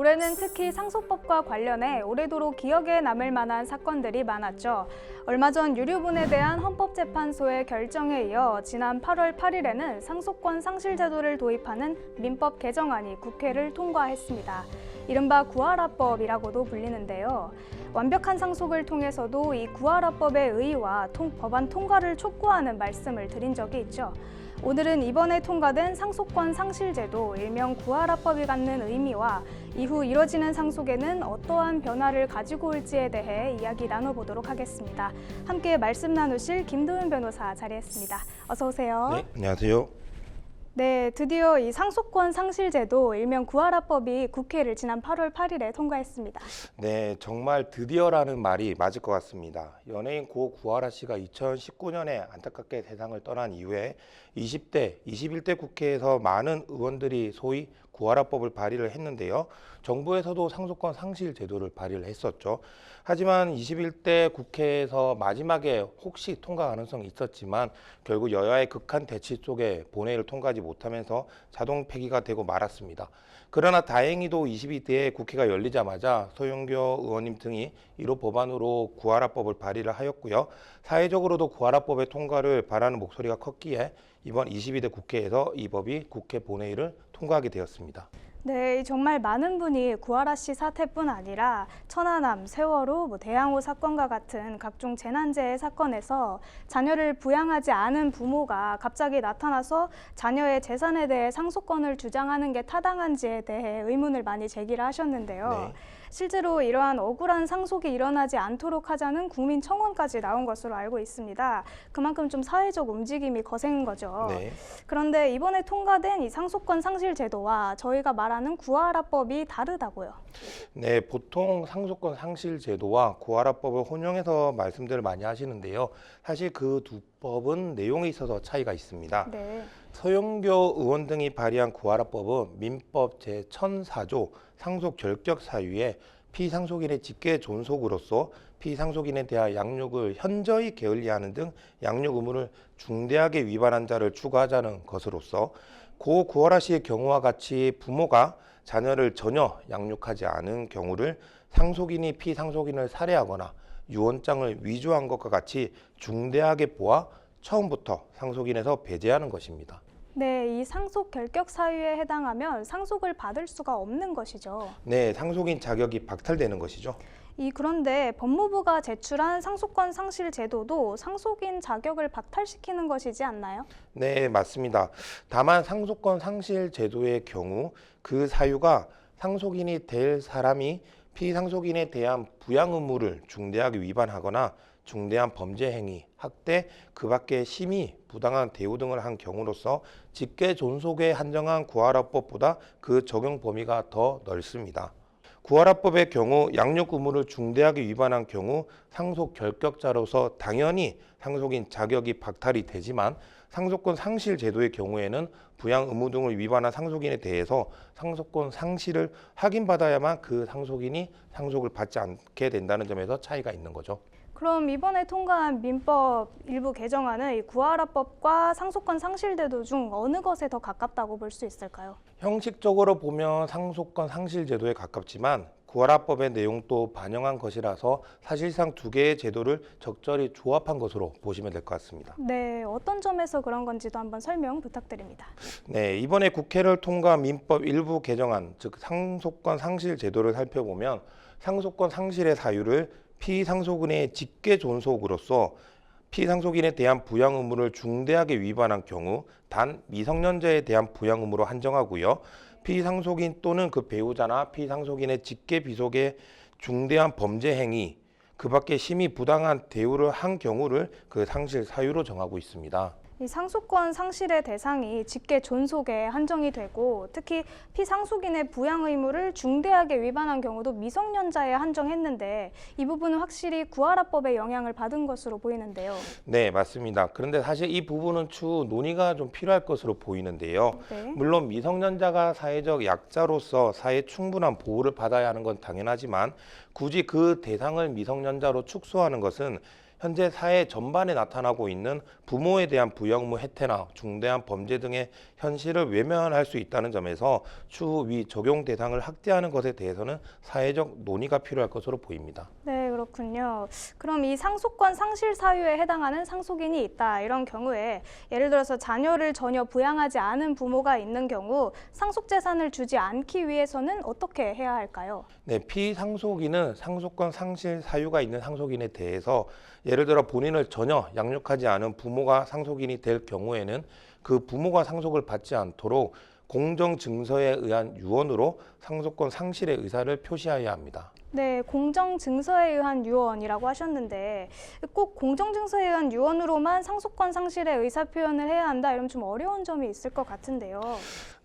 올해는 특히 상속법과 관련해 오래도록 기억에 남을 만한 사건들이 많았죠. 얼마 전 유류분에 대한 헌법재판소의 결정에 이어 지난 8월 8일에는 상속권 상실 제도를 도입하는 민법 개정안이 국회를 통과했습니다. 이른바 구하라법이라고도 불리는데요. 완벽한 상속을 통해서도 이 구하라법의 의의와 법안 통과를 촉구하는 말씀을 드린 적이 있죠. 오늘은 이번에 통과된 상속권 상실제도, 일명 구하라법이 갖는 의미와 이후 이뤄지는 상속에는 어떠한 변화를 가지고 올지에 대해 이야기 나눠보도록 하겠습니다. 함께 말씀 나누실 김도윤 변호사 자리했습니다. 어서 오세요. 네, 안녕하세요. 네, 드디어 이 상속권 상실제도, 일명 구하라법이 국회를 지난 8월 8일에 통과했습니다. 네, 정말 드디어라는 말이 맞을 것 같습니다. 연예인 고 구하라 씨가 2019년에 안타깝게 세상을 떠난 이후에 20대, 21대 국회에서 많은 의원들이 소위 구하라법을 발의를 했는데요. 정부에서도 상속권 상실 제도를 발의를 했었죠. 하지만 21대 국회에서 마지막에 혹시 통과 가능성이 있었지만 결국 여야의 극한 대치 속에 본회의를 통과하지 못하면서 자동 폐기가 되고 말았습니다. 그러나 다행히도 22대에 국회가 열리자마자 서영교 의원님 등이 1호 법안으로 구하라법을 발의를 하였고요. 사회적으로도 구하라법의 통과를 바라는 목소리가 컸기에 이번 22대 국회에서 이 법이 국회 본회의를 통과하게 되었습니다. 네, 정말 많은 분이 구하라 씨 사태뿐 아니라 천안함, 세월호, 대양호 사건과 같은 각종 재난재해 사건에서 자녀를 부양하지 않은 부모가 갑자기 나타나서 자녀의 재산에 대해 상속권을 주장하는 게 타당한지에 대해 의문을 많이 제기를 하셨는데요. 네. 실제로 이러한 억울한 상속이 일어나지 않도록 하자는 국민청원까지 나온 것으로 알고 있습니다. 그만큼 좀 사회적 움직임이 거센 거죠. 네. 그런데 이번에 통과된 이 상속권 상실 제도와 저희가 말하는 구하라법이 다르다고요. 네, 보통 상속권 상실 제도와 구하라법을 혼용해서 말씀들을 많이 하시는데요. 사실 그 두 법은 내용에 있어서 차이가 있습니다. 네. 서영교 의원 등이 발의한 구하라법은 민법 제1004조 상속 결격 사유에 피상속인의 직계 존속으로서 피상속인에 대한 양육을 현저히 게을리하는 등 양육 의무를 중대하게 위반한 자를 추가하자는 것으로서 고 구하라 씨의 경우와 같이 부모가 자녀를 전혀 양육하지 않은 경우를 상속인이 피상속인을 살해하거나 유언장을 위조한 것과 같이 중대하게 보아 처음부터 상속인에서 배제하는 것입니다. 네, 이 상속 결격 사유에 해당하면 상속을 받을 수가 없는 것이죠. 네, 상속인 자격이 박탈되는 것이죠. 그런데 법무부가 제출한 상속권 상실 제도도 상속인 자격을 박탈시키는 것이지 않나요? 네, 맞습니다. 다만 상속권 상실 제도의 경우 그 사유가 상속인이 될 사람이 피상속인에 대한 부양 의무를 중대하게 위반하거나 중대한 범죄 행위, 학대, 그 밖의 심의, 부당한 대우 등을 한 경우로서 직계 존속에 한정한 구하라법보다 그 적용 범위가 더 넓습니다. 구하라법의 경우 양육 의무를 중대하게 위반한 경우 상속 결격자로서 당연히 상속인 자격이 박탈이 되지만 상속권 상실 제도의 경우에는 부양 의무 등을 위반한 상속인에 대해서 상속권 상실을 확인받아야만 그 상속인이 상속을 받지 않게 된다는 점에서 차이가 있는 거죠. 그럼 이번에 통과한 민법 일부 개정안은 이 구하라법과 상속권 상실제도 중 어느 것에 더 가깝다고 볼 수 있을까요? 형식적으로 보면 상속권 상실 제도에 가깝지만 구하라법의 내용도 반영한 것이라서 사실상 두 개의 제도를 적절히 조합한 것으로 보시면 될 것 같습니다. 네, 어떤 점에서 그런 건지도 한번 설명 부탁드립니다. 네, 이번에 국회를 통과한 민법 일부 개정안, 즉 상속권 상실 제도를 살펴보면 상속권 상실의 사유를 피상속인의 직계 존속으로서 피상속인에 대한 부양 의무를 중대하게 위반한 경우 단 미성년자에 대한 부양 의무로 한정하고요. 피상속인 또는 그 배우자나 피상속인의 직계 비속의 중대한 범죄 행위, 그 밖에 심히 부당한 대우를 한 경우를 그 상실 사유로 정하고 있습니다. 이 상속권 상실의 대상이 직계 존속에 한정이 되고 특히 피상속인의 부양 의무를 중대하게 위반한 경우도 미성년자에 한정했는데 이 부분은 확실히 구하라법의 영향을 받은 것으로 보이는데요. 네, 맞습니다. 그런데 사실 이 부분은 추후 논의가 좀 필요할 것으로 보이는데요. 네. 물론 미성년자가 사회적 약자로서 사회 충분한 보호를 받아야 하는 건 당연하지만 굳이 그 대상을 미성년자로 축소하는 것은 현재 사회 전반에 나타나고 있는 부모에 대한 부양무 해태나 중대한 범죄 등의 현실을 외면할 수 있다는 점에서 추후 위 적용 대상을 확대하는 것에 대해서는 사회적 논의가 필요할 것으로 보입니다. 네, 그렇군요. 그럼 이 상속권 상실 사유에 해당하는 상속인이 있다. 이런 경우에 예를 들어서 자녀를 전혀 부양하지 않은 부모가 있는 경우 상속 재산을 주지 않기 위해서는 어떻게 해야 할까요? 네, 피상속인은 상속권 상실 사유가 있는 상속인에 대해서 예를 들어 본인을 전혀 양육하지 않은 부모가 상속인이 될 경우에는 그 부모가 상속을 받지 않도록 공정증서에 의한 유언으로 상속권 상실의 의사를 표시해야 합니다. 네, 공정증서에 의한 유언이라고 하셨는데 꼭 공정증서에 의한 유언으로만 상속권 상실의 의사 표현을 해야 한다. 이러면 좀 어려운 점이 있을 것 같은데요.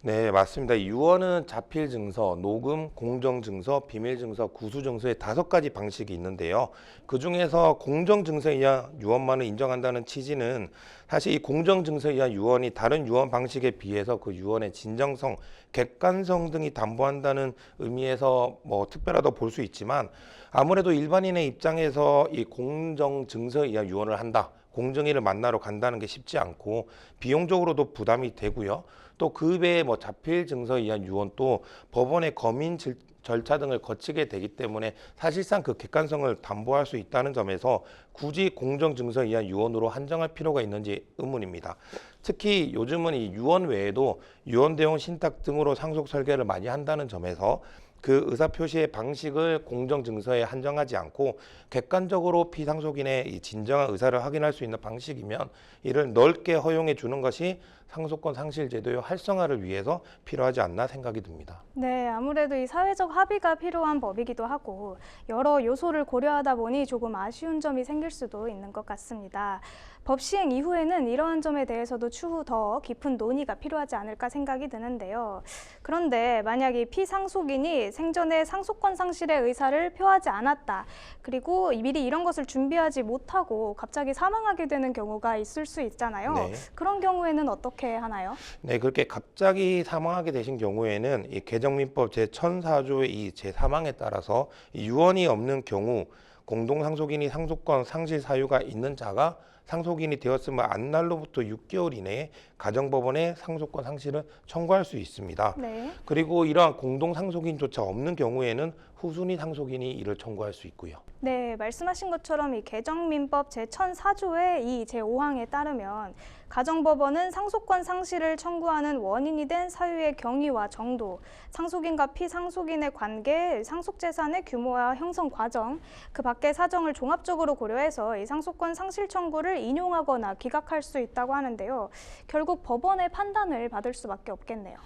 네, 맞습니다. 유언은 자필증서, 녹음, 공정증서, 비밀증서, 구수증서의 5가지 방식이 있는데요. 그중에서 공정증서에 의한 유언만을 인정한다는 취지는 사실 이 공정증서에 의한 유언이 다른 유언 방식에 비해서 그 유언의 진정성, 객관성 등이 담보한다는 의미에서 특별하다고 볼 수 있지만 아무래도 일반인의 입장에서 이 공정증서에 의한 유언을 한다. 공정위를 만나러 간다는 게 쉽지 않고 비용적으로도 부담이 되고요. 또 그 외에 자필 증서에 의한 유언도 법원의 검인 절차 등을 거치게 되기 때문에 사실상 그 객관성을 담보할 수 있다는 점에서 굳이 공정 증서에 의한 유언으로 한정할 필요가 있는지 의문입니다. 특히 요즘은 이 유언 외에도 유언 대용 신탁 등으로 상속 설계를 많이 한다는 점에서 그 의사표시의 방식을 공정증서에 한정하지 않고 객관적으로 피상속인의 이 진정한 의사를 확인할 수 있는 방식이면 이를 넓게 허용해 주는 것이 상속권 상실 제도의 활성화를 위해서 필요하지 않나 생각이 듭니다. 네, 아무래도 이 사회적 합의가 필요한 법이기도 하고 여러 요소를 고려하다 보니 조금 아쉬운 점이 생길 수도 있는 것 같습니다. 법 시행 이후에는 이러한 점에 대해서도 추후 더 깊은 논의가 필요하지 않을까 생각이 드는데요. 그런데 만약 이 피상속인이 생전에 상속권 상실의 의사를 표하지 않았다. 그리고 미리 이런 것을 준비하지 못하고 갑자기 사망하게 되는 경우가 있을 수 있잖아요. 네. 그런 경우에는 어떻게 하나요? 네, 그렇게 갑자기 사망하게 되신 경우에는 이 개정민법 제1004조의 이 제3항에 따라서 이 유언이 없는 경우 공동상속인이 상속권 상실 사유가 있는 자가 상속인이 되었으면 안날로부터 6개월 이내에 가정법원에 상속권 상실을 청구할 수 있습니다. 네. 그리고 이러한 공동상속인조차 없는 경우에는 후순위 상속인이 이를 청구할 수 있고요. 네, 말씀하신 것처럼 이 개정민법 제1004조의 이 제5항에 따르면 가정법원은 상속권 상실을 청구하는 원인이 된 사유의 경위와 정도, 상속인과 피상속인의 관계, 상속재산의 규모와 형성 과정, 그 밖의 사정을 종합적으로 고려해서 이 상속권 상실 청구를 인용하거나 기각할 수 있다고 하는데요. 결국 법원의 판단을 받을 수밖에 없겠네요.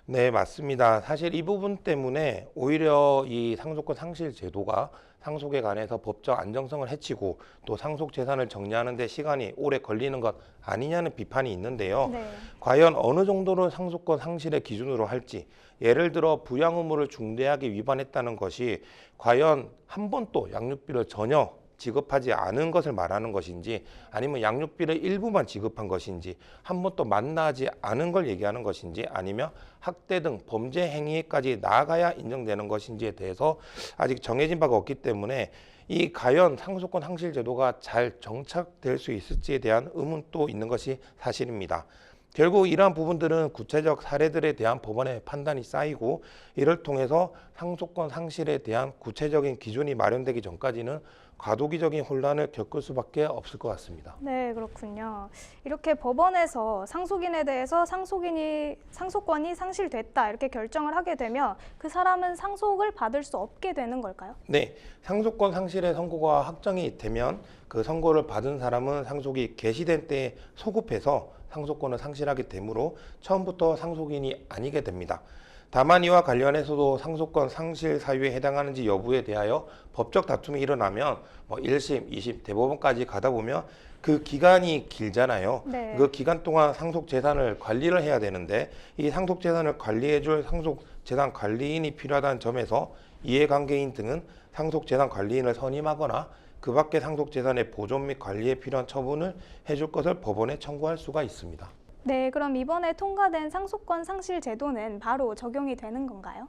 네, 맞습니다. 사실 이 부분 때문에 오히려 이 상속권 상실 제도가 상속에 관해서 법적 안정성을 해치고 또 상속 재산을 정리하는 데 시간이 오래 걸리는 것 아니냐는 비판이 있는데요. 네. 과연 어느 정도를 상속권 상실의 기준으로 할지, 예를 들어 부양 의무를 중대하게 위반했다는 것이 과연 한 번도 양육비를 전혀 지급하지 않은 것을 말하는 것인지 아니면 양육비를 일부만 지급한 것인지 한 번도 만나지 않은 걸 얘기하는 것인지 아니면 학대 등 범죄 행위까지 나아가야 인정되는 것인지에 대해서 아직 정해진 바가 없기 때문에 이 과연 상속권 상실 제도가 잘 정착될 수 있을지에 대한 의문도 있는 것이 사실입니다. 결국 이러한 부분들은 구체적 사례들에 대한 법원의 판단이 쌓이고 이를 통해서 상속권 상실에 대한 구체적인 기준이 마련되기 전까지는 과도기적인 혼란을 겪을 수밖에 없을 것 같습니다. 네, 그렇군요. 이렇게 법원에서 상속인에 대해서 상속권이 상실됐다 이렇게 결정을 하게 되면 그 사람은 상속을 받을 수 없게 되는 걸까요? 네, 상속권 상실의 선고가 확정이 되면 그 선고를 받은 사람은 상속이 개시된 때에 소급해서 상속권을 상실하게 되므로 처음부터 상속인이 아니게 됩니다. 다만 이와 관련해서도 상속권 상실 사유에 해당하는지 여부에 대하여 법적 다툼이 일어나면 1심, 2심, 대법원까지 가다 보면 그 기간이 길잖아요. 네. 그 기간 동안 상속 재산을 관리를 해야 되는데 이 상속 재산을 관리해 줄 상속 재산 관리인이 필요하다는 점에서 이해관계인 등은 상속 재산 관리인을 선임하거나 그 밖의 상속 재산의 보존 및 관리에 필요한 처분을 해줄 것을 법원에 청구할 수가 있습니다. 네, 그럼 이번에 통과된 상속권 상실 제도는 바로 적용이 되는 건가요?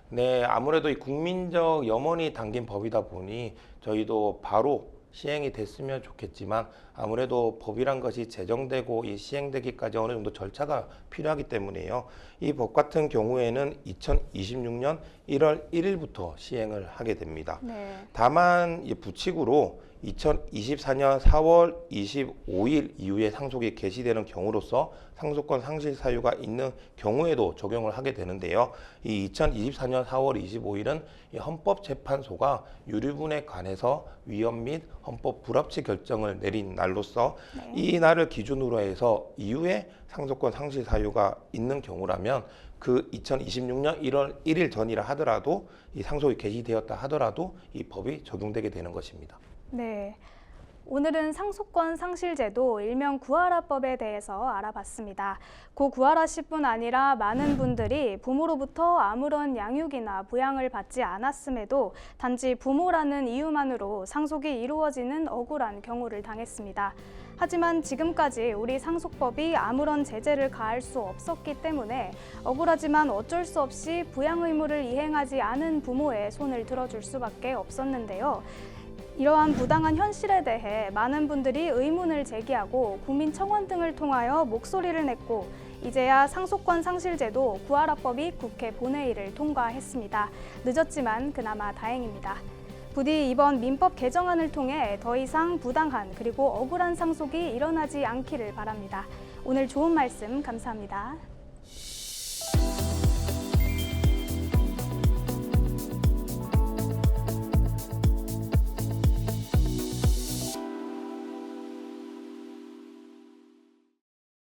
네, 아무래도 이 국민적 염원이 담긴 법이다 보니 저희도 바로 시행이 됐으면 좋겠지만 아무래도 법이란 것이 제정되고 이 시행되기까지 어느 정도 절차가 필요하기 때문에요. 이 법 같은 경우에는 2026년 1월 1일부터 시행을 하게 됩니다. 네. 다만 이 부칙으로 2024년 4월 25일 이후에 상속이 개시되는 경우로서 상속권 상실 사유가 있는 경우에도 적용을 하게 되는데요. 이 2024년 4월 25일은 이 헌법재판소가 유류분에 관해서 위헌 및 헌법 불합치 결정을 내린 날로서 이 날을 기준으로 해서 이후에 상속권 상실 사유가 있는 경우라면 그 2026년 1월 1일 전이라 하더라도 이 상속이 개시되었다 하더라도 이 법이 적용되게 되는 것입니다. 네. 오늘은 상속권 상실제도 일명 구하라법에 대해서 알아봤습니다. 고 구하라 씨뿐 아니라 많은 분들이 부모로부터 아무런 양육이나 부양을 받지 않았음에도 단지 부모라는 이유만으로 상속이 이루어지는 억울한 경우를 당했습니다. 하지만 지금까지 우리 상속법이 아무런 제재를 가할 수 없었기 때문에 억울하지만 어쩔 수 없이 부양 의무를 이행하지 않은 부모의 손을 들어줄 수밖에 없었는데요. 이러한 부당한 현실에 대해 많은 분들이 의문을 제기하고 국민청원 등을 통하여 목소리를 냈고 이제야 상속권 상실제도 구하라법이 국회 본회의를 통과했습니다. 늦었지만 그나마 다행입니다. 부디 이번 민법 개정안을 통해 더 이상 부당한 그리고 억울한 상속이 일어나지 않기를 바랍니다. 오늘 좋은 말씀 감사합니다.